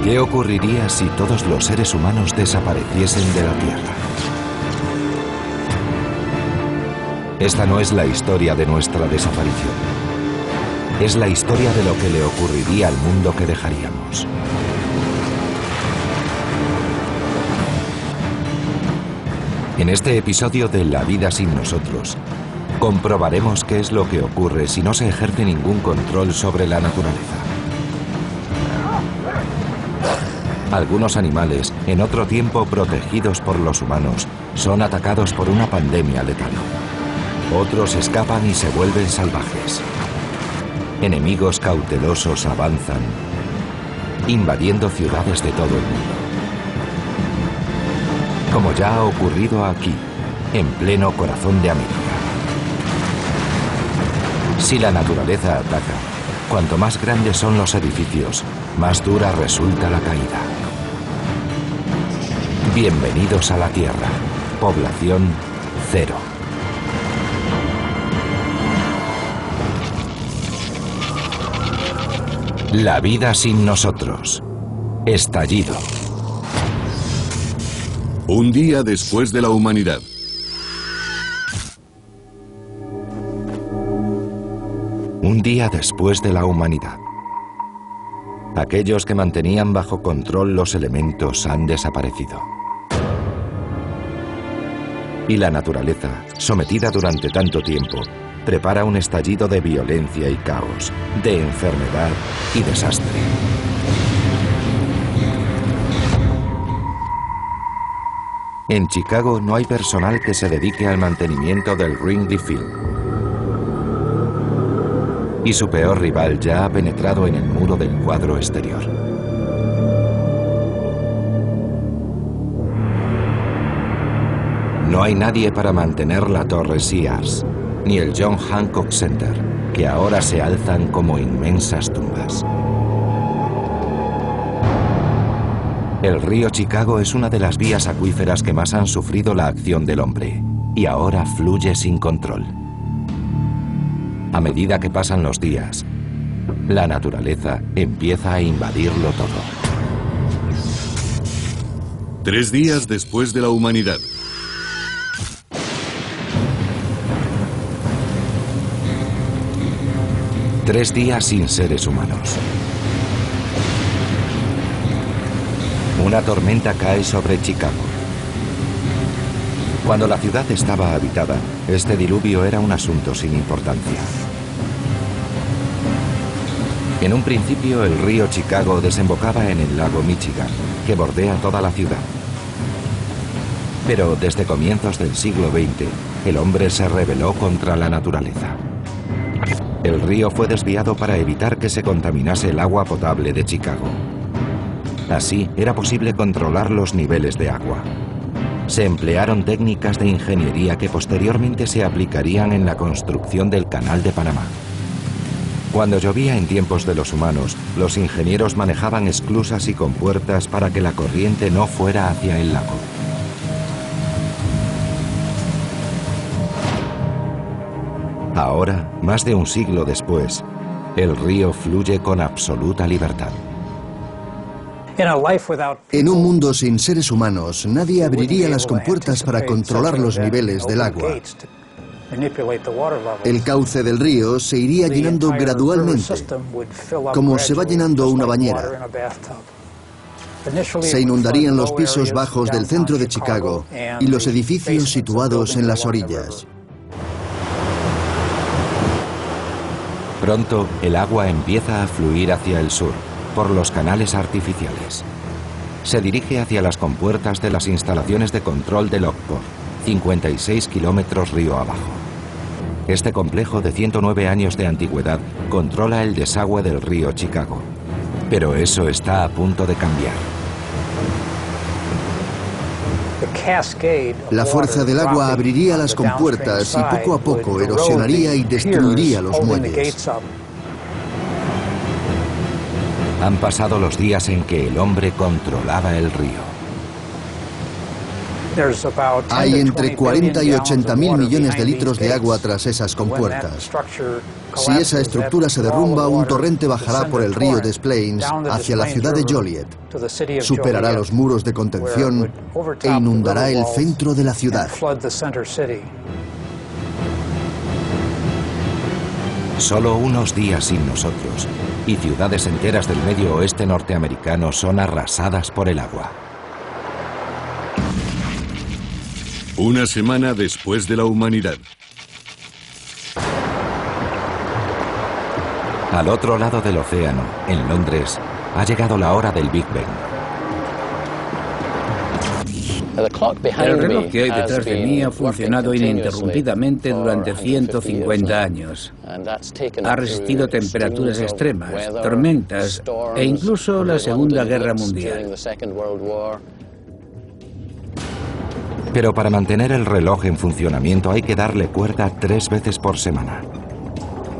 ¿Qué ocurriría si todos los seres humanos desapareciesen de la Tierra? Esta no es la historia de nuestra desaparición. Es la historia de lo que le ocurriría al mundo que dejaríamos. En este episodio de La vida sin nosotros, comprobaremos qué es lo que ocurre si no se ejerce ningún control sobre la naturaleza. Algunos animales, en otro tiempo protegidos por los humanos, son atacados por una pandemia letal. Otros escapan y se vuelven salvajes. Enemigos cautelosos avanzan, invadiendo ciudades de todo el mundo. Como ya ha ocurrido aquí, en pleno corazón de América. Si la naturaleza ataca, cuanto más grandes son los edificios, más dura resulta la caída. Bienvenidos a la Tierra. Población cero. La vida sin nosotros. Estallido. Un día después de la humanidad. Un día después de la humanidad. Aquellos que mantenían bajo control los elementos han desaparecido. Y la naturaleza, sometida durante tanto tiempo, prepara un estallido de violencia y caos, de enfermedad y desastre. En Chicago no hay personal que se dedique al mantenimiento del Wrigley Field. Y su peor rival ya ha penetrado en el muro del cuadro exterior. No hay nadie para mantener la Torre Sears, ni el John Hancock Center, que ahora se alzan como inmensas tumbas. El río Chicago es una de las vías acuíferas que más han sufrido la acción del hombre, y ahora fluye sin control. A medida que pasan los días, la naturaleza empieza a invadirlo todo. 3 días después de la humanidad. Tres días sin seres humanos. Una tormenta cae sobre Chicago. Cuando la ciudad estaba habitada, este diluvio era un asunto sin importancia. En un principio, el río Chicago desembocaba en el lago Michigan, que bordea toda la ciudad. Pero desde comienzos del siglo XX, el hombre se rebeló contra la naturaleza. El río fue desviado para evitar que se contaminase el agua potable de Chicago. Así, era posible controlar los niveles de agua. Se emplearon técnicas de ingeniería que posteriormente se aplicarían en la construcción del Canal de Panamá. Cuando llovía en tiempos de los humanos, los ingenieros manejaban esclusas y compuertas para que la corriente no fuera hacia el lago. Ahora, más de un siglo después, el río fluye con absoluta libertad. En un mundo sin seres humanos, nadie abriría las compuertas para controlar los niveles del agua. El cauce del río se iría llenando gradualmente, como se va llenando una bañera. Se inundarían los pisos bajos del centro de Chicago y los edificios situados en las orillas. Pronto, el agua empieza a fluir hacia el sur, por los canales artificiales. Se dirige hacia las compuertas de las instalaciones de control de Lockport, 56 kilómetros río abajo. Este complejo de 109 años de antigüedad controla el desagüe del río Chicago. Pero eso está a punto de cambiar. La fuerza del agua abriría las compuertas y poco a poco erosionaría y destruiría los muelles. Han pasado los días en que el hombre controlaba el río. Hay entre 40 y 80 mil millones de litros de agua tras esas compuertas. Si esa estructura se derrumba, un torrente bajará por el río Des Plaines hacia la ciudad de Joliet, superará los muros de contención e inundará el centro de la ciudad. Solo unos días sin nosotros, y ciudades enteras del medio oeste norteamericano son arrasadas por el agua. Una semana después de la humanidad. Al otro lado del océano, en Londres, ha llegado la hora del Big Bang. El reloj que hay detrás de mí ha funcionado ininterrumpidamente durante 150 años. Ha resistido temperaturas extremas, tormentas e incluso la Segunda Guerra Mundial. Pero para mantener el reloj en funcionamiento hay que darle cuerda 3 veces por semana.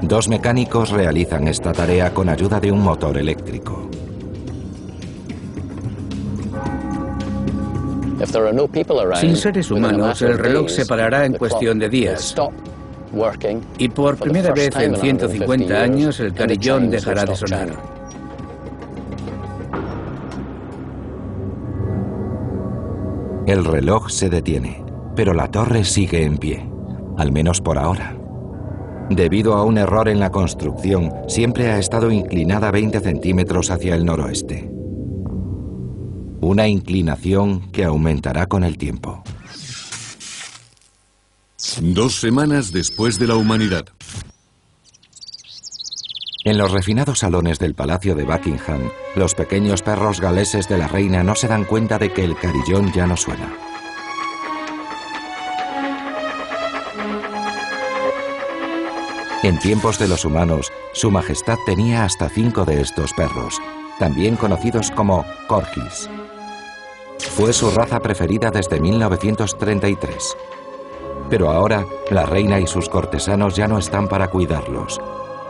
2 mecánicos realizan esta tarea con ayuda de un motor eléctrico. Sin seres humanos, el reloj se parará en cuestión de días. Y por primera vez en 150 años, el carillón dejará de sonar. El reloj se detiene, pero la torre sigue en pie, al menos por ahora. Debido a un error en la construcción, siempre ha estado inclinada 20 centímetros hacia el noroeste. Una inclinación que aumentará con el tiempo. 2 semanas después de la humanidad. En los refinados salones del Palacio de Buckingham, los pequeños perros galeses de la reina no se dan cuenta de que el carillón ya no suena. En tiempos de los humanos, Su Majestad tenía hasta 5 de estos perros, también conocidos como corgis. Fue su raza preferida desde 1933. Pero ahora, la reina y sus cortesanos ya no están para cuidarlos.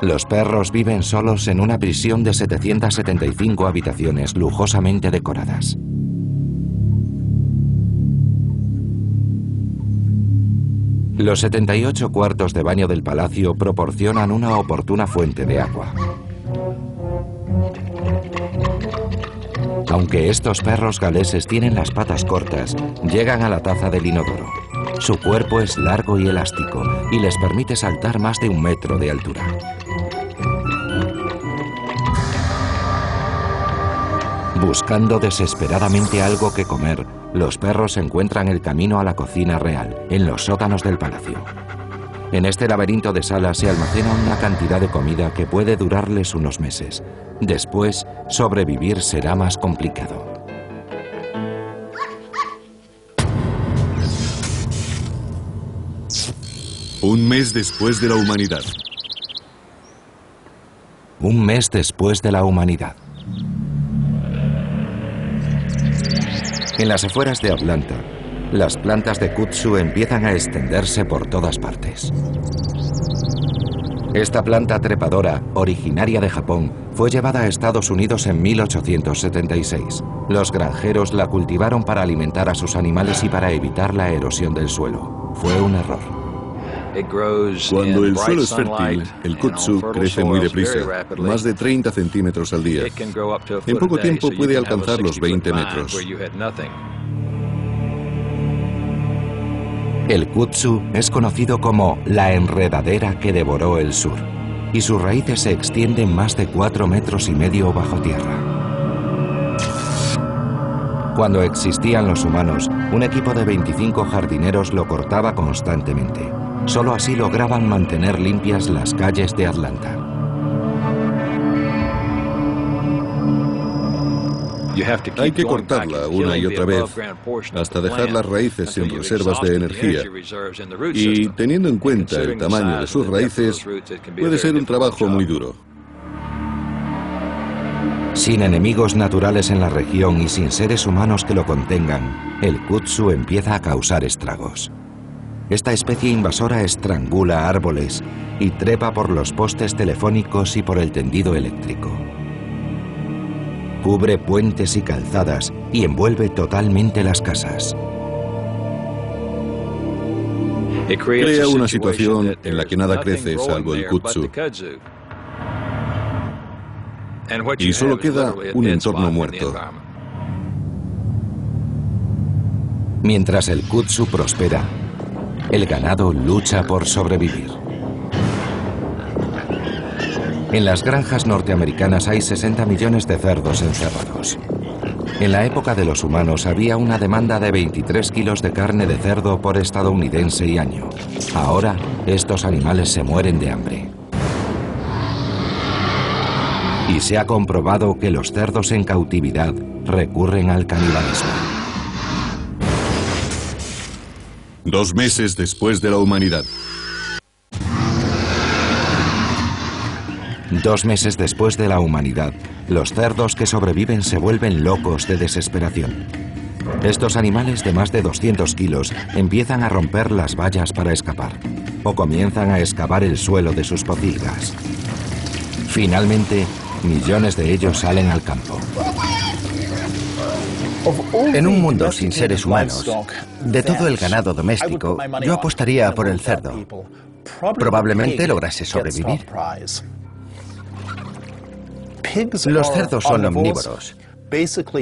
Los perros viven solos en una prisión de 775 habitaciones lujosamente decoradas. Los 78 cuartos de baño del palacio proporcionan una oportuna fuente de agua. Aunque estos perros galeses tienen las patas cortas, llegan a la taza del inodoro. Su cuerpo es largo y elástico y les permite saltar más de 1 metro de altura. Buscando desesperadamente algo que comer, los perros encuentran el camino a la cocina real, en los sótanos del palacio. En este laberinto de salas se almacena una cantidad de comida que puede durarles unos meses. Después, sobrevivir será más complicado. Un mes después de la humanidad. Un mes después de la humanidad. En las afueras de Atlanta, las plantas de kudzu empiezan a extenderse por todas partes. Esta planta trepadora, originaria de Japón, fue llevada a Estados Unidos en 1876. Los granjeros la cultivaron para alimentar a sus animales y para evitar la erosión del suelo. Fue un error. Cuando el suelo es fértil, el kudzu crece muy deprisa, más de 30 centímetros al día. En poco tiempo puede alcanzar los 20 metros. El kudzu es conocido como la enredadera que devoró el sur, y sus raíces se extienden más de 4,5 metros bajo tierra. Cuando existían los humanos, un equipo de 25 jardineros lo cortaba constantemente. Solo así lograban mantener limpias las calles de Atlanta. Hay que cortarla una y otra vez hasta dejar las raíces sin reservas de energía. Y teniendo en cuenta el tamaño de sus raíces, puede ser un trabajo muy duro. Sin enemigos naturales en la región y sin seres humanos que lo contengan, el kudzu empieza a causar estragos. Esta especie invasora estrangula árboles y trepa por los postes telefónicos y por el tendido eléctrico. Cubre puentes y calzadas y envuelve totalmente las casas. Crea una situación en la que nada crece salvo el kudzu. Y solo queda un entorno muerto. Mientras el kudzu prospera, el ganado lucha por sobrevivir. En las granjas norteamericanas hay 60 millones de cerdos encerrados. En la época de los humanos había una demanda de 23 kilos de carne de cerdo por estadounidense y año. Ahora, estos animales se mueren de hambre. Y se ha comprobado que los cerdos en cautividad recurren al canibalismo. 2 meses después de la humanidad. 2 meses después de la humanidad, los cerdos que sobreviven se vuelven locos de desesperación. Estos animales de más de 200 kilos empiezan a romper las vallas para escapar, o comienzan a excavar el suelo de sus pocilgas. Finalmente, millones de ellos salen al campo. En un mundo sin seres humanos, de todo el ganado doméstico, yo apostaría por el cerdo. Probablemente lograse sobrevivir. Los cerdos son omnívoros.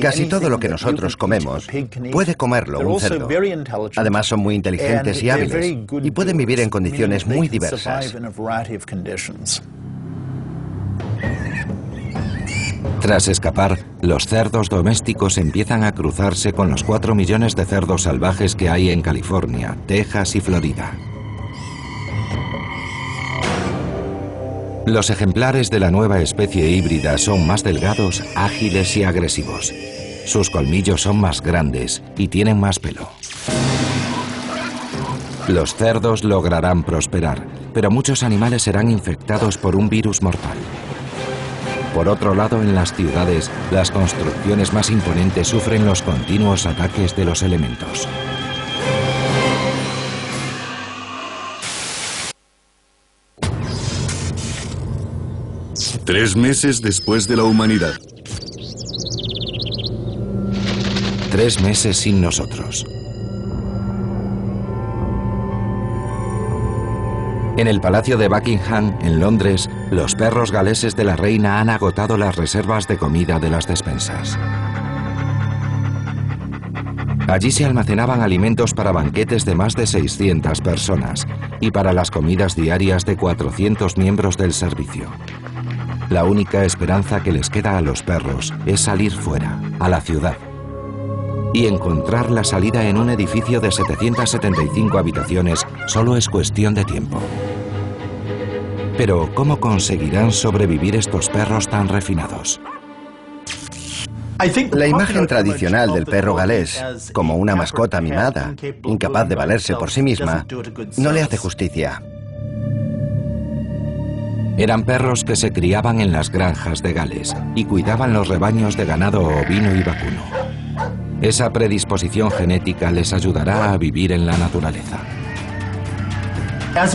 Casi todo lo que nosotros comemos puede comerlo un cerdo. Además son muy inteligentes y hábiles y pueden vivir en condiciones muy diversas. Tras escapar, los cerdos domésticos empiezan a cruzarse con los 4 millones de cerdos salvajes que hay en California, Texas y Florida. Los ejemplares de la nueva especie híbrida son más delgados, ágiles y agresivos. Sus colmillos son más grandes y tienen más pelo. Los cerdos lograrán prosperar, pero muchos animales serán infectados por un virus mortal. Por otro lado, en las ciudades, las construcciones más imponentes sufren los continuos ataques de los elementos. Tres meses después de la humanidad. 3 meses sin nosotros. En el Palacio de Buckingham, en Londres, los perros galeses de la reina han agotado las reservas de comida de las despensas. Allí se almacenaban alimentos para banquetes de más de 600 personas y para las comidas diarias de 400 miembros del servicio. La única esperanza que les queda a los perros es salir fuera, a la ciudad, y encontrar la salida en un edificio de 775 habitaciones solo es cuestión de tiempo. Pero, ¿cómo conseguirán sobrevivir estos perros tan refinados? La imagen tradicional del perro galés, como una mascota mimada, incapaz de valerse por sí misma, no le hace justicia. Eran perros que se criaban en las granjas de Gales y cuidaban los rebaños de ganado ovino y vacuno. Esa predisposición genética les ayudará a vivir en la naturaleza.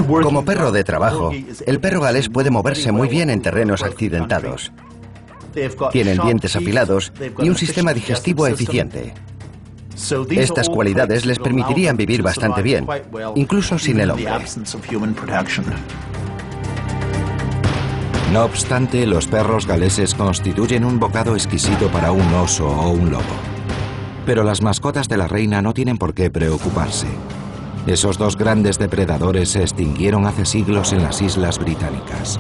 Como perro de trabajo, el perro galés puede moverse muy bien en terrenos accidentados. Tienen dientes afilados y un sistema digestivo eficiente. Estas cualidades les permitirían vivir bastante bien, incluso sin el hombre. No obstante, los perros galeses constituyen un bocado exquisito para un oso o un lobo. Pero las mascotas de la reina no tienen por qué preocuparse. Esos 2 grandes depredadores se extinguieron hace siglos en las Islas Británicas.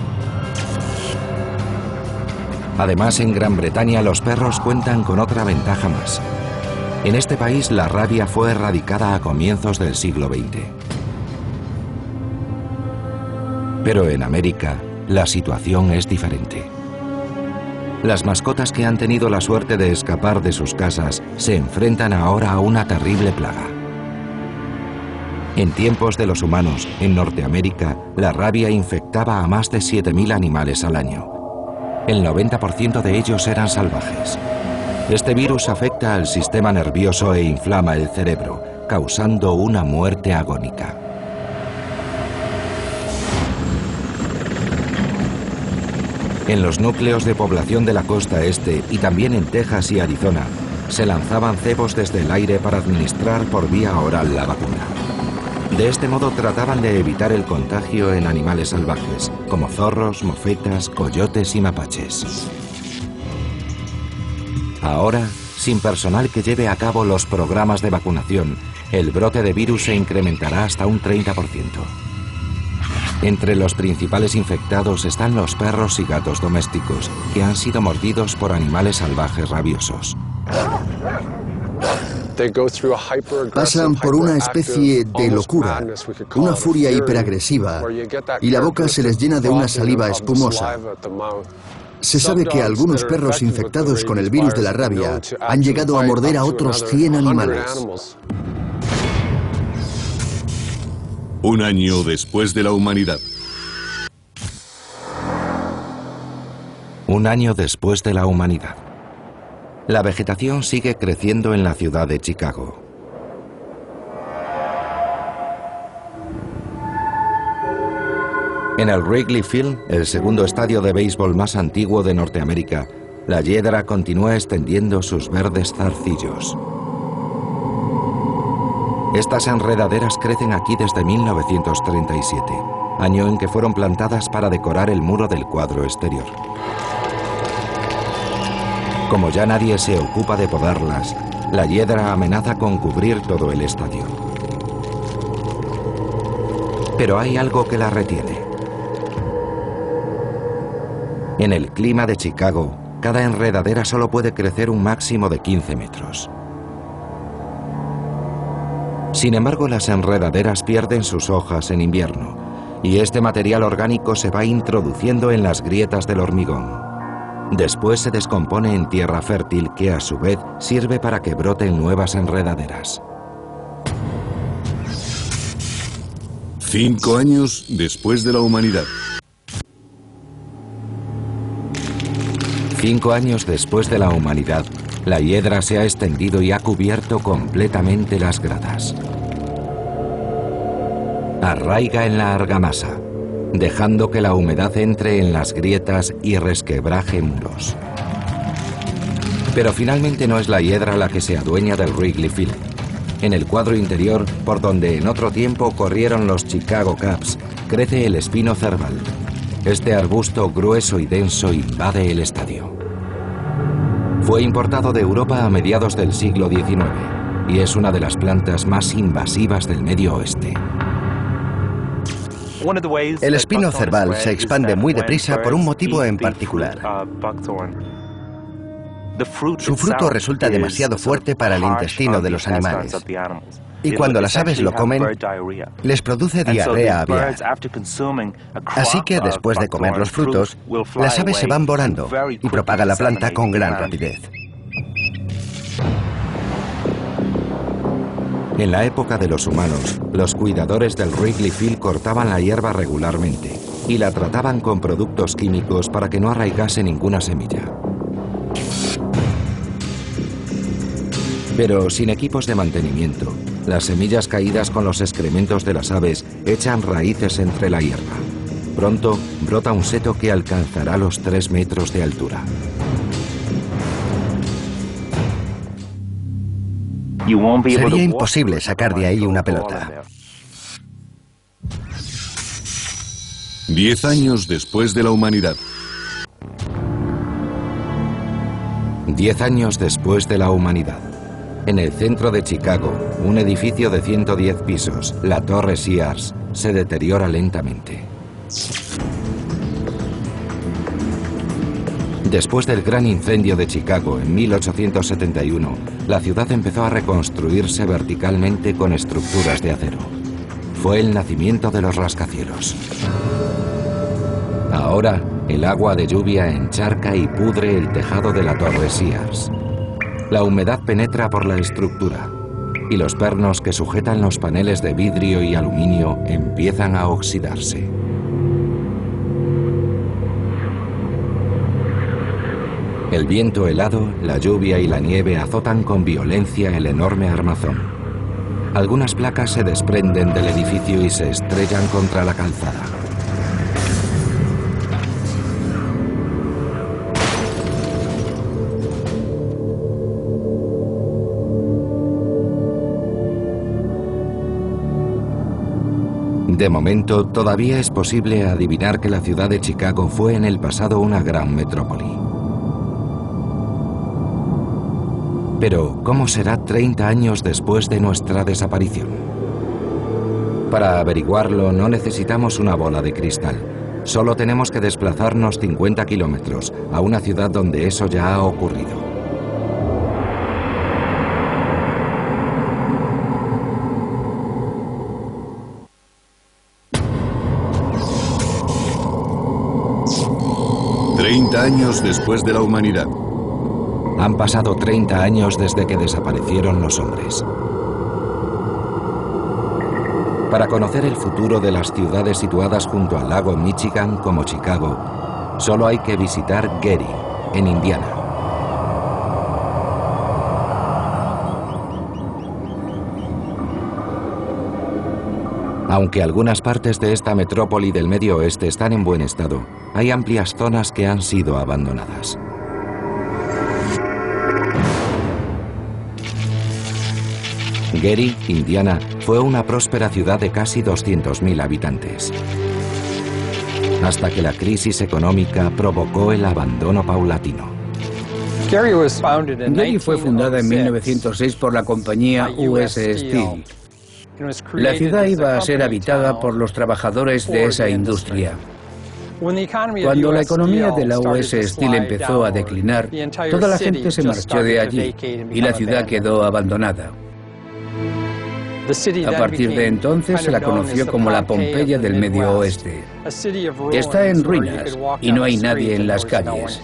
Además, en Gran Bretaña los perros cuentan con otra ventaja más. En este país la rabia fue erradicada a comienzos del siglo XX. Pero en América, la situación es diferente. Las mascotas que han tenido la suerte de escapar de sus casas se enfrentan ahora a una terrible plaga. En tiempos de los humanos, en Norteamérica, la rabia infectaba a más de 7.000 animales al año. El 90% de ellos eran salvajes. Este virus afecta al sistema nervioso e inflama el cerebro, causando una muerte agónica. En los núcleos de población de la costa este y también en Texas y Arizona, se lanzaban cebos desde el aire para administrar por vía oral la vacuna. De este modo trataban de evitar el contagio en animales salvajes, como zorros, mofetas, coyotes y mapaches. Ahora, sin personal que lleve a cabo los programas de vacunación, el brote de virus se incrementará hasta un 30%. Entre los principales infectados están los perros y gatos domésticos, que han sido mordidos por animales salvajes rabiosos. Pasan por una especie de locura, una furia hiperagresiva, y la boca se les llena de una saliva espumosa. Se sabe que algunos perros infectados con el virus de la rabia han llegado a morder a otros 100 animales. Un año después de la humanidad. Un año después de la humanidad. La vegetación sigue creciendo en la ciudad de Chicago. En el Wrigley Field, el segundo estadio de béisbol más antiguo de Norteamérica, la hiedra continúa extendiendo sus verdes zarcillos. Estas enredaderas crecen aquí desde 1937, año en que fueron plantadas para decorar el muro del cuadro exterior. Como ya nadie se ocupa de podarlas, la hiedra amenaza con cubrir todo el estadio. Pero hay algo que la retiene. En el clima de Chicago, cada enredadera solo puede crecer un máximo de 15 metros. Sin embargo, las enredaderas pierden sus hojas en invierno, y este material orgánico se va introduciendo en las grietas del hormigón. Después se descompone en tierra fértil que a su vez sirve para que broten nuevas enredaderas. 5 años después de la humanidad. 5 años después de la humanidad, la hiedra se ha extendido y ha cubierto completamente las gradas. Arraiga en la argamasa, dejando que la humedad entre en las grietas y resquebraje muros. Pero finalmente no es la hiedra la que se adueña del Wrigley Field. En el cuadro interior, por donde en otro tiempo corrieron los Chicago Cubs, crece el espino cerval. Este arbusto grueso y denso invade el estadio. Fue importado de Europa a mediados del siglo XIX y es una de las plantas más invasivas del Medio Oeste. El espino cerval se expande muy deprisa por un motivo en particular. Su fruto resulta demasiado fuerte para el intestino de los animales. Y cuando las aves lo comen, les produce diarrea aviar. Así que después de comer los frutos, las aves se van volando y propagan la planta con gran rapidez. En la época de los humanos, los cuidadores del Wrigley Field cortaban la hierba regularmente y la trataban con productos químicos para que no arraigase ninguna semilla. Pero sin equipos de mantenimiento, las semillas caídas con los excrementos de las aves echan raíces entre la hierba. Pronto brota un seto que alcanzará los 3 metros de altura. Sería imposible sacar de ahí una pelota. 10 años después de la humanidad. 10 años después de la humanidad. En el centro de Chicago, un edificio de 110 pisos, la Torre Sears, se deteriora lentamente. Después del gran incendio de Chicago en 1871, la ciudad empezó a reconstruirse verticalmente con estructuras de acero. Fue el nacimiento de los rascacielos. Ahora, el agua de lluvia encharca y pudre el tejado de la Torre Sears. La humedad penetra por la estructura y los pernos que sujetan los paneles de vidrio y aluminio empiezan a oxidarse. El viento helado, la lluvia y la nieve azotan con violencia el enorme armazón. Algunas placas se desprenden del edificio y se estrellan contra la calzada. De momento, todavía es posible adivinar que la ciudad de Chicago fue en el pasado una gran metrópoli. Pero, ¿cómo será 30 años después de nuestra desaparición? Para averiguarlo, no necesitamos una bola de cristal. Solo tenemos que desplazarnos 50 kilómetros a una ciudad donde eso ya ha ocurrido. Años después de la humanidad. Han pasado 30 años desde que desaparecieron los hombres. Para conocer el futuro de las ciudades situadas junto al lago Michigan como Chicago, solo hay que visitar Gary, en Indiana. Aunque algunas partes de esta metrópoli del Medio Oeste están en buen estado, hay amplias zonas que han sido abandonadas. Gary, Indiana, fue una próspera ciudad de casi 200.000 habitantes. Hasta que la crisis económica provocó el abandono paulatino. Gary fue fundada en 1906 por la compañía US Steel. La ciudad iba a ser habitada por los trabajadores de esa industria. Cuando la economía de la US Steel empezó a declinar, toda la gente se marchó de allí y la ciudad quedó abandonada. A partir de entonces se la conoció como la Pompeya del Medio Oeste. Está en ruinas y no hay nadie en las calles.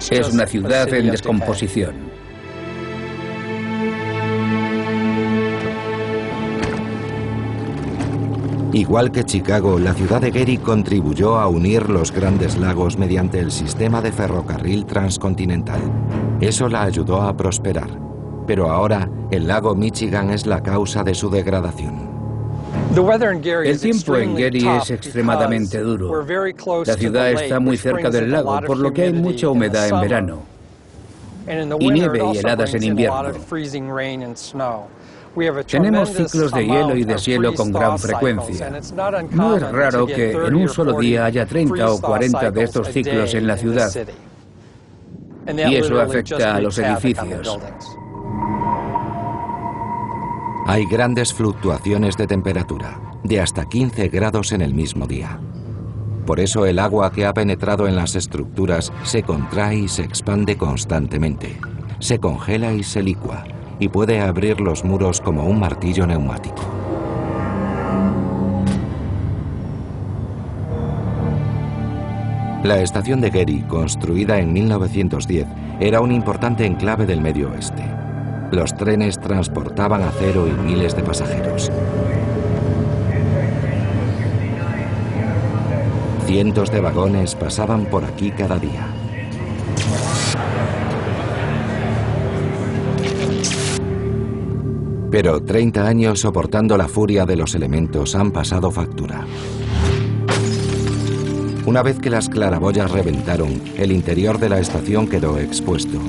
Es una ciudad en descomposición. Igual que Chicago, la ciudad de Gary contribuyó a unir los grandes lagos mediante el sistema de ferrocarril transcontinental. Eso la ayudó a prosperar. Pero ahora, el lago Michigan es la causa de su degradación. El tiempo en Gary es extremadamente duro. La ciudad está muy cerca del lago, por lo que hay mucha humedad en verano y nieve y heladas en invierno. Tenemos ciclos de hielo y deshielo con gran frecuencia. No es raro que en un solo día haya 30 o 40 de estos ciclos en la ciudad. Y eso afecta a los edificios. Hay grandes fluctuaciones de temperatura, de hasta 15 grados en el mismo día. Por eso el agua que ha penetrado en las estructuras se contrae y se expande constantemente. Se congela y se licúa, y puede abrir los muros como un martillo neumático. La estación de Gary, construida en 1910, era un importante enclave del Medio Oeste. Los trenes transportaban acero y miles de pasajeros. Cientos de vagones pasaban por aquí cada día. Pero 30 años soportando la furia de los elementos han pasado factura. Una vez que las claraboyas reventaron, el interior de la estación quedó expuesto.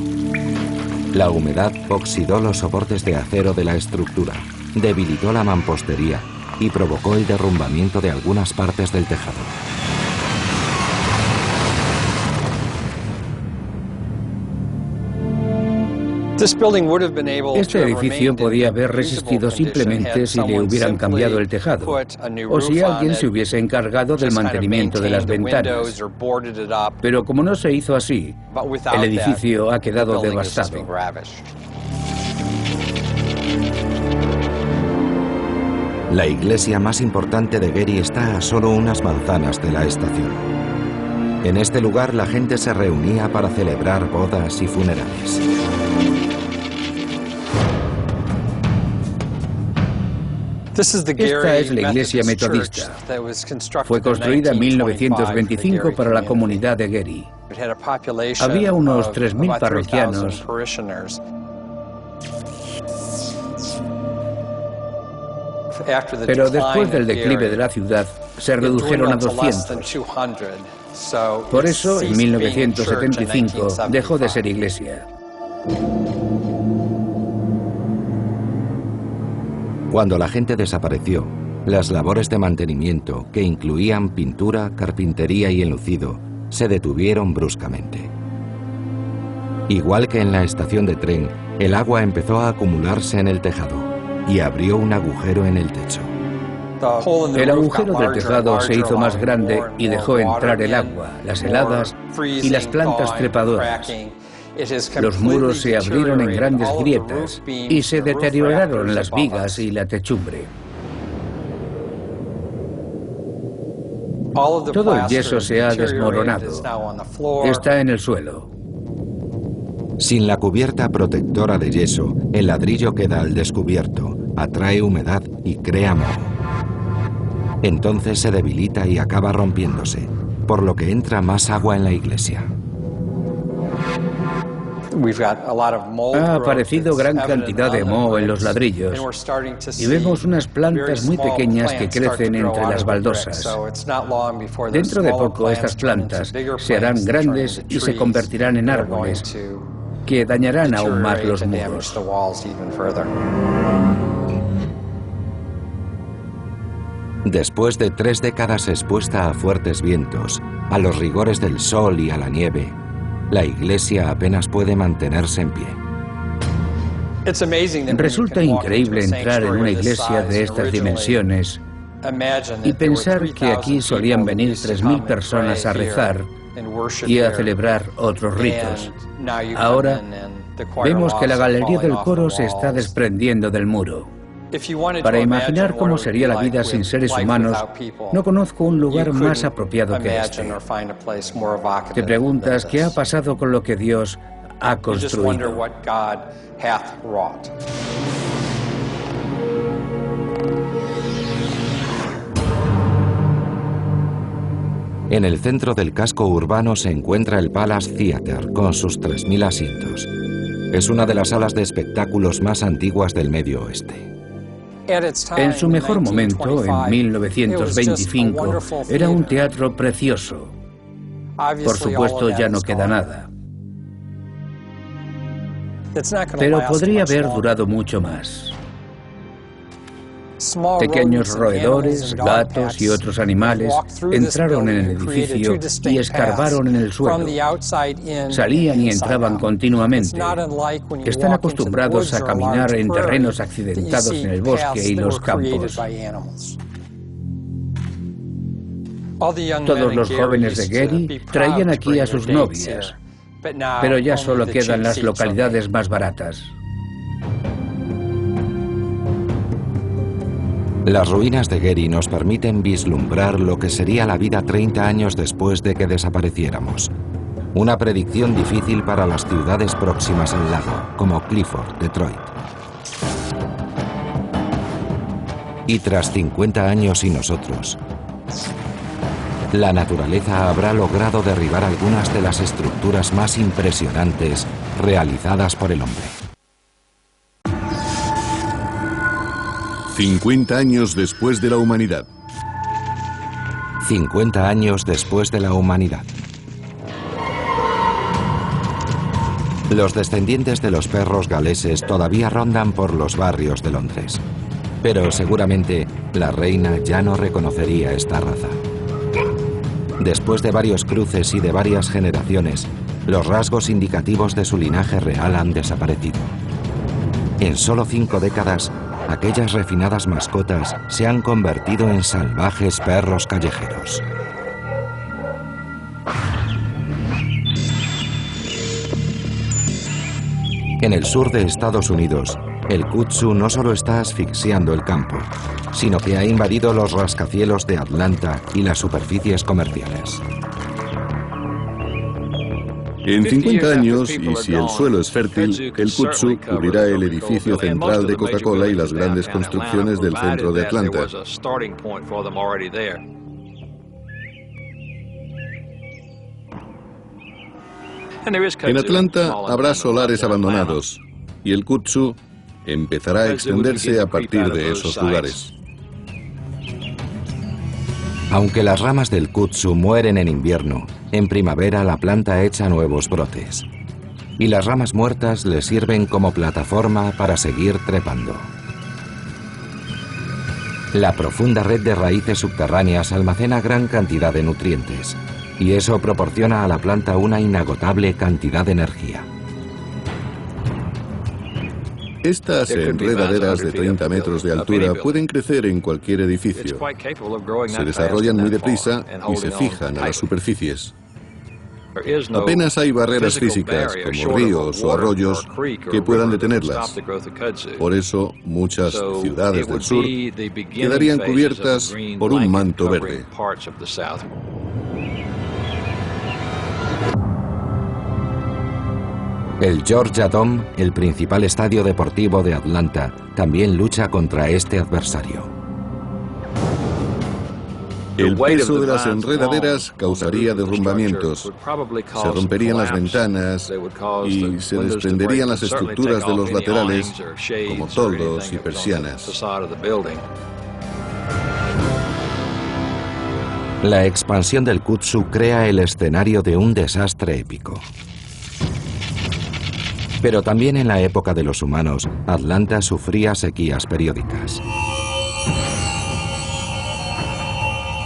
La humedad oxidó los soportes de acero de la estructura, debilitó la mampostería y provocó el derrumbamiento de algunas partes del tejado. Este edificio podía haber resistido simplemente si le hubieran cambiado el tejado, o si alguien se hubiese encargado del mantenimiento de las ventanas. Pero como no se hizo así, el edificio ha quedado devastado. La iglesia más importante de Gary está a solo unas manzanas de la estación. En este lugar la gente se reunía para celebrar bodas y funerales. Esta es la iglesia metodista. Fue construida en 1925 para la comunidad de Gary. Había unos 3.000 parroquianos. Pero después del declive de la ciudad, se redujeron a 200. Por eso, en 1975, dejó de ser iglesia. Cuando la gente desapareció, Las labores de mantenimiento, que incluían pintura, carpintería y enlucido, se detuvieron bruscamente. Igual que en la estación de tren, el agua empezó a acumularse en el tejado y abrió un agujero en el techo. El agujero del tejado se hizo más grande y dejó entrar el agua, las heladas y las plantas trepadoras. Los muros se abrieron en grandes grietas y se deterioraron las vigas y la techumbre. Todo el yeso se ha desmoronado. Está en el suelo. Sin la cubierta protectora de yeso, el ladrillo queda al descubierto, atrae humedad y crea moho. Entonces se debilita y acaba rompiéndose, por lo que entra más agua en la iglesia. Ha aparecido gran cantidad de moho en los ladrillos y vemos unas plantas muy pequeñas que crecen entre las baldosas. Dentro de poco estas plantas se harán grandes y se convertirán en árboles que dañarán aún más los muros. Después de 3 décadas expuesta a fuertes vientos, a los rigores del sol y a la nieve, la iglesia apenas puede mantenerse en pie. Resulta increíble entrar en una iglesia de estas dimensiones y pensar que aquí solían venir 3.000 personas a rezar y a celebrar otros ritos. Ahora vemos que la galería del coro se está desprendiendo del muro. Para imaginar cómo sería la vida sin seres humanos, no conozco un lugar más apropiado que este. Te preguntas qué ha pasado con lo que Dios ha construido. En el centro del casco urbano se encuentra el Palace Theatre con sus 3.000 asientos. Es una de las salas de espectáculos más antiguas del Medio Oeste. En su mejor momento, en 1925, era un teatro precioso. Por supuesto, ya no queda nada. Pero podría haber durado mucho más. Pequeños roedores, gatos y otros animales entraron en el edificio y escarbaron en el suelo. Salían y entraban continuamente. Están acostumbrados a caminar en terrenos accidentados en el bosque y los campos. Todos los jóvenes de Gary traían aquí a sus novias, pero ya solo quedan las localidades más baratas. Las ruinas de Gary nos permiten vislumbrar lo que sería la vida 30 años después de que desapareciéramos. Una predicción difícil para las ciudades próximas al lago, como Clifford, Detroit. Y tras 50 años y nosotros, la naturaleza habrá logrado derribar algunas de las estructuras más impresionantes realizadas por el hombre. 50 años después de la humanidad. 50 años después de la humanidad. Los descendientes de los perros galeses todavía rondan por los barrios de Londres. Pero seguramente la reina ya no reconocería esta raza. Después de varios cruces y de varias generaciones, los rasgos indicativos de su linaje real han desaparecido. En solo 5 décadas, aquellas refinadas mascotas se han convertido en salvajes perros callejeros. En el sur de Estados Unidos, el kudzu no solo está asfixiando el campo, sino que ha invadido los rascacielos de Atlanta y las superficies comerciales. En 50 años, y si el suelo es fértil, el kudzu cubrirá el edificio central de Coca-Cola y las grandes construcciones del centro de Atlanta. En Atlanta habrá solares abandonados, y el kudzu empezará a extenderse a partir de esos lugares. Aunque las ramas del kudzu mueren en invierno, en primavera la planta echa nuevos brotes. Y las ramas muertas le sirven como plataforma para seguir trepando. La profunda red de raíces subterráneas almacena gran cantidad de nutrientes, y eso proporciona a la planta una inagotable cantidad de energía. Estas enredaderas de 30 metros de altura pueden crecer en cualquier edificio. Se desarrollan muy deprisa y se fijan a las superficies. Apenas hay barreras físicas, como ríos o arroyos, que puedan detenerlas. Por eso, muchas ciudades del sur quedarían cubiertas por un manto verde. El Georgia Dome, el principal estadio deportivo de Atlanta, también lucha contra este adversario. El peso de las enredaderas causaría derrumbamientos. Se romperían las ventanas y se desprenderían las estructuras de los laterales, como toldos y persianas. La expansión del Kudzu crea el escenario de un desastre épico. Pero también en la época de los humanos, Atlanta sufría sequías periódicas.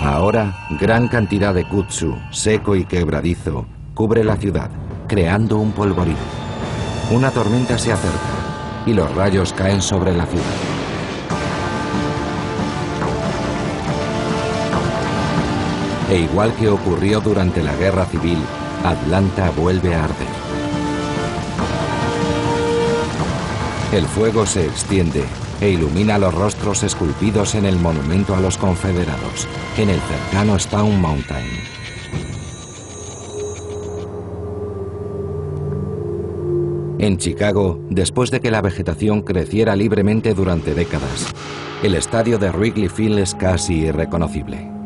Ahora, gran cantidad de Kudzu, seco y quebradizo, cubre la ciudad, creando un polvorín. Una tormenta se acerca y los rayos caen sobre la ciudad. E igual que ocurrió durante la Guerra Civil, Atlanta vuelve a arder. El fuego se extiende e ilumina los rostros esculpidos en el monumento a los confederados, en el cercano Stone Mountain. En Chicago, después de que la vegetación creciera libremente durante décadas, el estadio de Wrigley Field es casi irreconocible.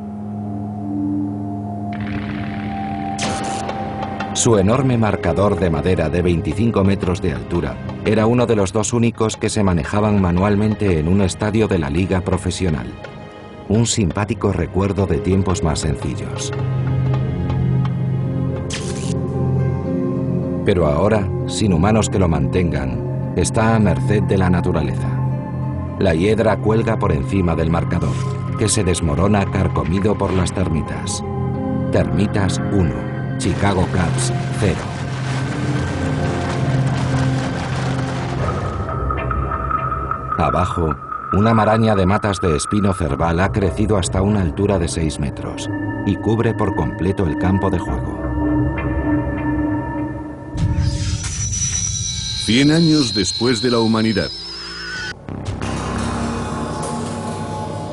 Su enorme marcador de madera de 25 metros de altura era uno de los dos únicos que se manejaban manualmente en un estadio de la liga profesional. Un simpático recuerdo de tiempos más sencillos. Pero ahora, sin humanos que lo mantengan, está a merced de la naturaleza. La hiedra cuelga por encima del marcador, que se desmorona carcomido por las termitas. Termitas 1. Chicago Cubs 0. Abajo, una maraña de matas de espino cerval ha crecido hasta una altura de 6 metros y cubre por completo el campo de juego. 100 años después de la humanidad.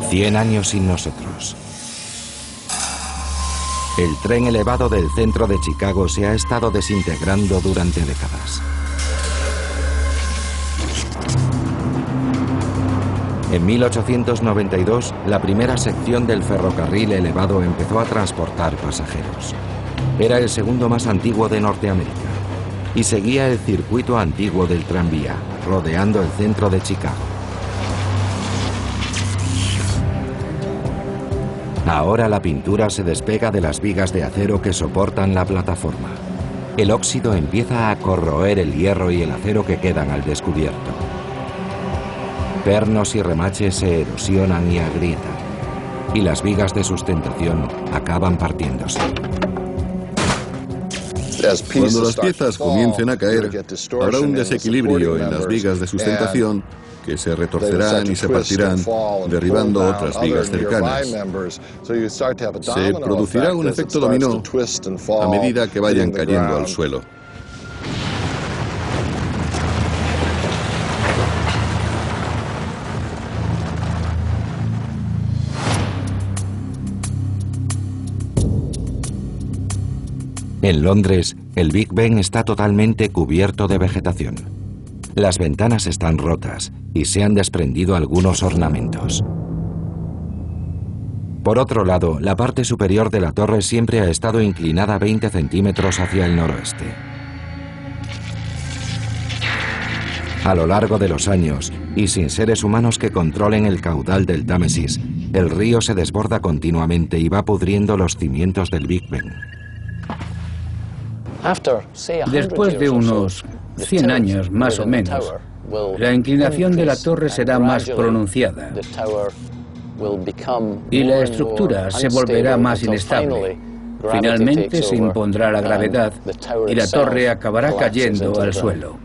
100 años sin nosotros. El tren elevado del centro de Chicago se ha estado desintegrando durante décadas. En 1892, la primera sección del ferrocarril elevado empezó a transportar pasajeros. Era el segundo más antiguo de Norteamérica y seguía el circuito antiguo del tranvía, rodeando el centro de Chicago. Ahora la pintura se despega de las vigas de acero que soportan la plataforma. El óxido empieza a corroer el hierro y el acero que quedan al descubierto. Pernos y remaches se erosionan y agrietan, y las vigas de sustentación acaban partiéndose. Cuando las piezas comiencen a caer, habrá un desequilibrio en las vigas de sustentación que se retorcerán y se partirán, derribando otras vigas cercanas. Se producirá un efecto dominó a medida que vayan cayendo al suelo. En Londres, el Big Ben está totalmente cubierto de vegetación. Las ventanas están rotas y se han desprendido algunos ornamentos. Por otro lado, la parte superior de la torre siempre ha estado inclinada 20 centímetros hacia el noroeste. A lo largo de los años, y sin seres humanos que controlen el caudal del Támesis, el río se desborda continuamente y va pudriendo los cimientos del Big Ben. Después de unos 100 años más o menos, la inclinación de la torre será más pronunciada y la estructura se volverá más inestable. Finalmente se impondrá la gravedad y la torre acabará cayendo al suelo.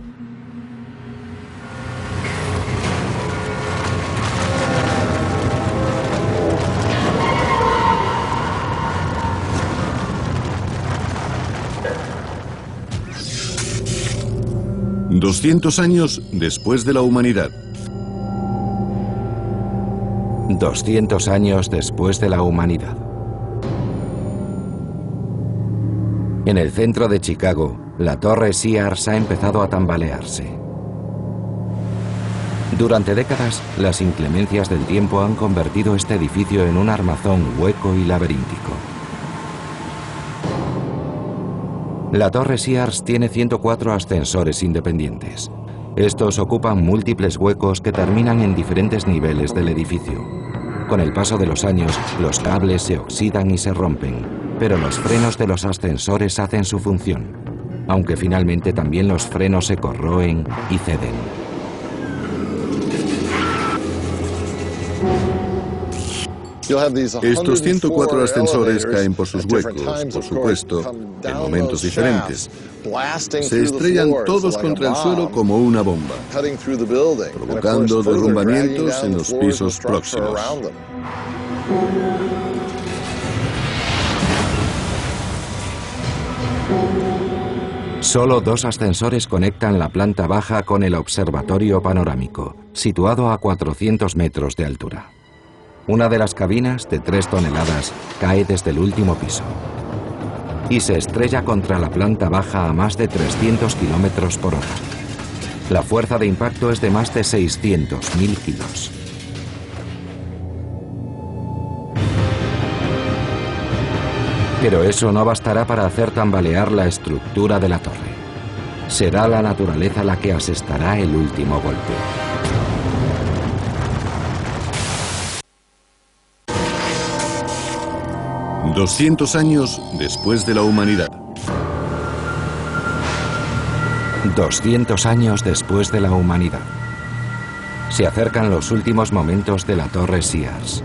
«200 años después de la humanidad». 200 años después de la humanidad. En el centro de Chicago, la torre Sears ha empezado a tambalearse. Durante décadas, las inclemencias del tiempo han convertido este edificio en un armazón hueco y laberíntico. La torre Sears tiene 104 ascensores independientes. Estos ocupan múltiples huecos que terminan en diferentes niveles del edificio. Con el paso de los años, los cables se oxidan y se rompen, pero los frenos de los ascensores hacen su función, aunque finalmente también los frenos se corroen y ceden. Estos 104 ascensores caen por sus huecos, por supuesto, en momentos diferentes. Se estrellan todos contra el suelo como una bomba, provocando derrumbamientos en los pisos próximos. Solo 2 ascensores conectan la planta baja con el observatorio panorámico, situado a 400 metros de altura. Una de las cabinas, de 3 toneladas, cae desde el último piso y se estrella contra la planta baja a más de 300 kilómetros por hora. La fuerza de impacto es de más de 600.000 kilos. Pero eso no bastará para hacer tambalear la estructura de la torre. Será la naturaleza la que asestará el último golpe. «200 años después de la humanidad». 200 años después de la humanidad. Se acercan los últimos momentos de la torre Sears.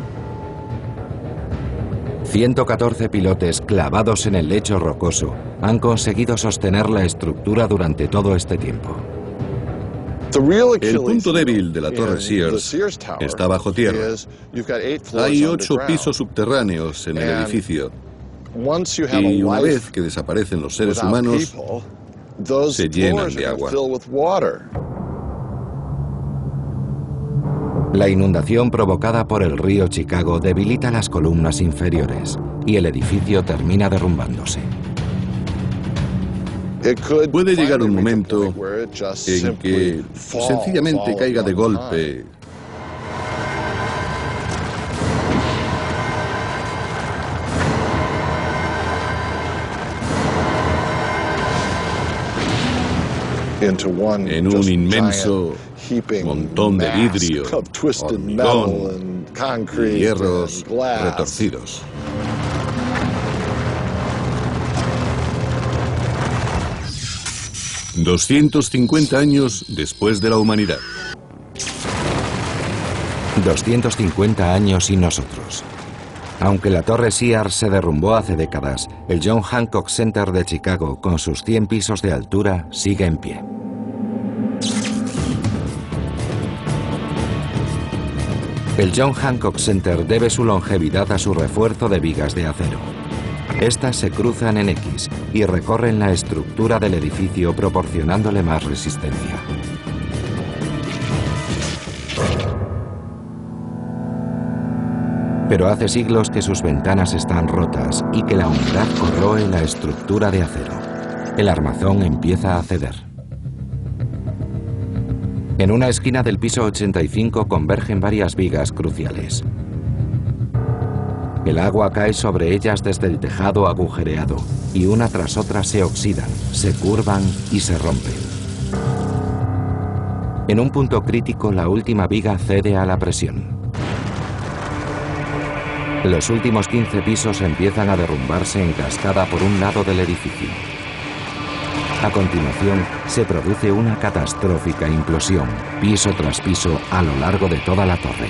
114 pilotes clavados en el lecho rocoso han conseguido sostener la estructura durante todo este tiempo. El punto débil de la torre Sears está bajo tierra. Hay 8 pisos subterráneos en el edificio. Y una vez que desaparecen los seres humanos, se llenan de agua. La inundación provocada por el río Chicago debilita las columnas inferiores y el edificio termina derrumbándose. Puede llegar un momento en que sencillamente caiga de golpe. En un inmenso montón de vidrio, hormigón y hierros retorcidos. «250 años después de la humanidad». 250 años y nosotros. Aunque la torre Sears se derrumbó hace décadas, el John Hancock Center de Chicago, con sus 100 pisos de altura, sigue en pie. El John Hancock Center debe su longevidad a su refuerzo de vigas de acero. Estas se cruzan en X y recorren la estructura del edificio, proporcionándole más resistencia. Pero hace siglos que sus ventanas están rotas y que la humedad corroe la estructura de acero. El armazón empieza a ceder. En una esquina del piso 85 convergen varias vigas cruciales. El agua cae sobre ellas desde el tejado agujereado y una tras otra se oxidan, se curvan y se rompen. En un punto crítico, la última viga cede a la presión. Los últimos 15 pisos empiezan a derrumbarse en cascada por un lado del edificio. A continuación, se produce una catastrófica implosión, piso tras piso, a lo largo de toda la torre.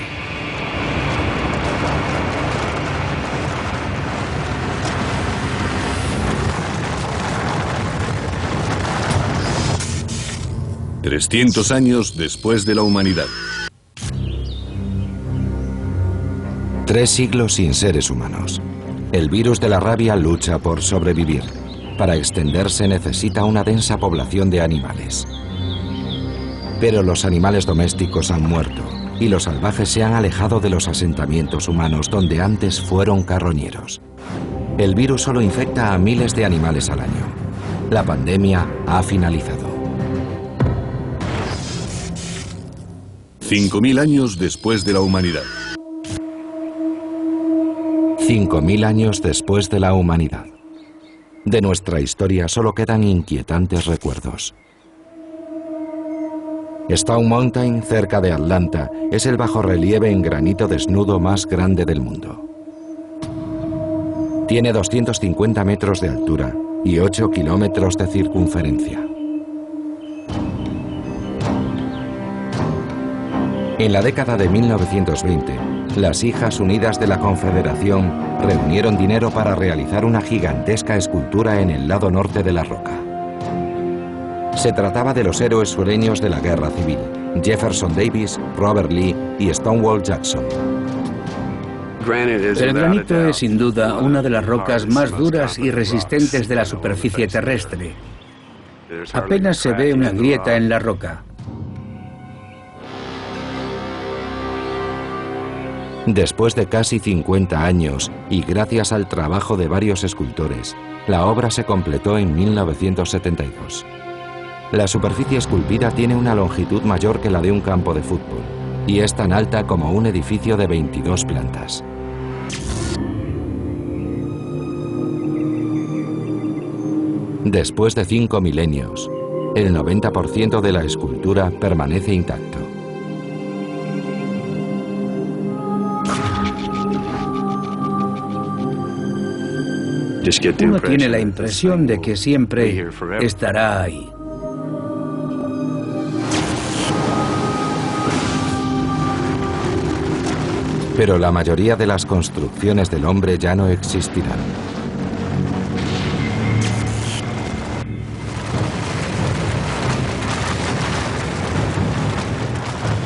300 años después de la humanidad. 3 siglos sin seres humanos. El virus de la rabia lucha por sobrevivir. Para extenderse necesita una densa población de animales. Pero los animales domésticos han muerto y los salvajes se han alejado de los asentamientos humanos donde antes fueron carroñeros. El virus solo infecta a miles de animales al año. La pandemia ha finalizado. 5.000 años después de la humanidad. 5.000 años después de la humanidad. De nuestra historia solo quedan inquietantes recuerdos. Stone Mountain, cerca de Atlanta, es el bajorrelieve en granito desnudo más grande del mundo. Tiene 250 metros de altura y 8 kilómetros de circunferencia. En la década de 1920, las Hijas Unidas de la Confederación reunieron dinero para realizar una gigantesca escultura en el lado norte de la roca. Se trataba de los héroes sureños de la Guerra Civil, Jefferson Davis, Robert Lee y Stonewall Jackson. El granito es sin duda una de las rocas más duras y resistentes de la superficie terrestre. Apenas se ve una grieta en la roca. Después de casi 50 años y gracias al trabajo de varios escultores, la obra se completó en 1972. La superficie esculpida tiene una longitud mayor que la de un campo de fútbol y es tan alta como un edificio de 22 plantas. Después de 5 milenios, el 90% de la escultura permanece intacto. Uno tiene la impresión de que siempre estará ahí. Pero la mayoría de las construcciones del hombre ya no existirán.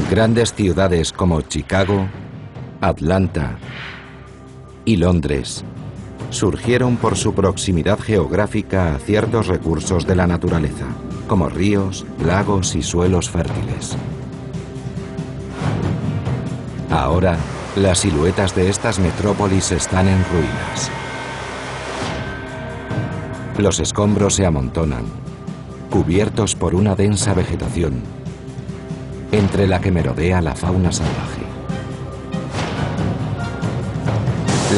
Grandes ciudades como Chicago, Atlanta y Londres surgieron por su proximidad geográfica a ciertos recursos de la naturaleza, como ríos, lagos y suelos fértiles. Ahora, las siluetas de estas metrópolis están en ruinas. Los escombros se amontonan, cubiertos por una densa vegetación, entre la que merodea la fauna salvaje.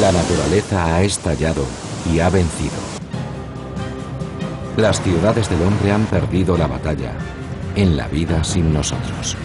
La naturaleza ha estallado y ha vencido. Las ciudades del hombre han perdido la batalla en la vida sin nosotros.